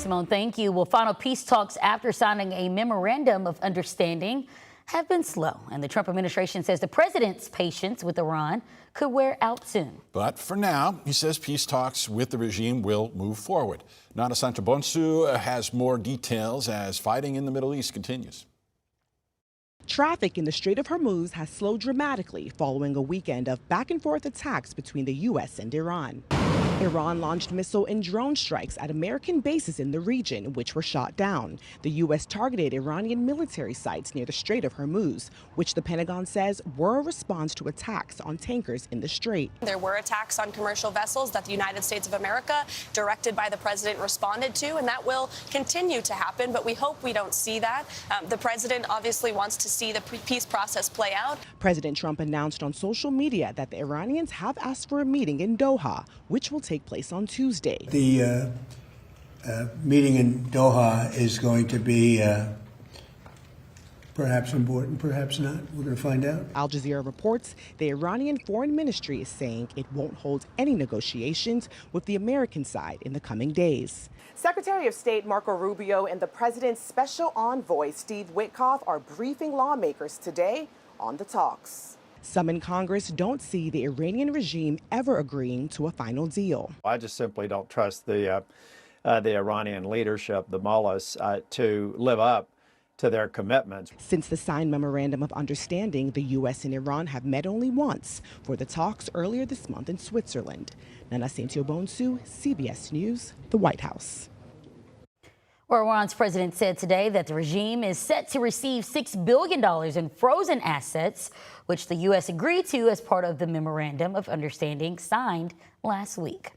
Simone, thank you. Well, final peace talks after signing a memorandum of understanding have been slow, and the Trump administration says the president's patience with Iran could wear out soon. But for now, he says peace talks with the regime will move forward. Nana Santabonsu has more details as fighting in the Middle East continues. Traffic in the Strait of Hormuz has slowed dramatically following a weekend of back-and-forth attacks between the U.S. and Iran. Iran launched missile and drone strikes at American bases in the region, which were shot down. The U.S. targeted Iranian military sites near the Strait of Hormuz, which the Pentagon says were a response to attacks on tankers in the strait. There were attacks on commercial vessels that the United States of America, directed by the president, responded to, and that will continue to happen, but we hope we don't see that. The president obviously wants to see the peace process play out. President Trump announced on social media that the Iranians have asked for a meeting in Doha, which will take place on Tuesday. The meeting in Doha is going to be perhaps important, perhaps not. We're going to find out. Al Jazeera reports the Iranian Foreign Ministry is saying it won't hold any negotiations with the American side in the coming days. Secretary of State Marco Rubio and the president's special envoy Steve Witkoff are briefing lawmakers today on the talks. Some in Congress don't see the Iranian regime ever agreeing to a final deal. I just simply don't trust the Iranian leadership, the mullahs, to live up to their commitments. Since the signed memorandum of understanding, the U.S. and Iran have met only once for the talks earlier this month in Switzerland. Nana Santabonsu, CBS News, the White House. Well, Iran's president said today that the regime is set to receive $6 billion in frozen assets, which the U.S. agreed to as part of the memorandum of understanding signed last week.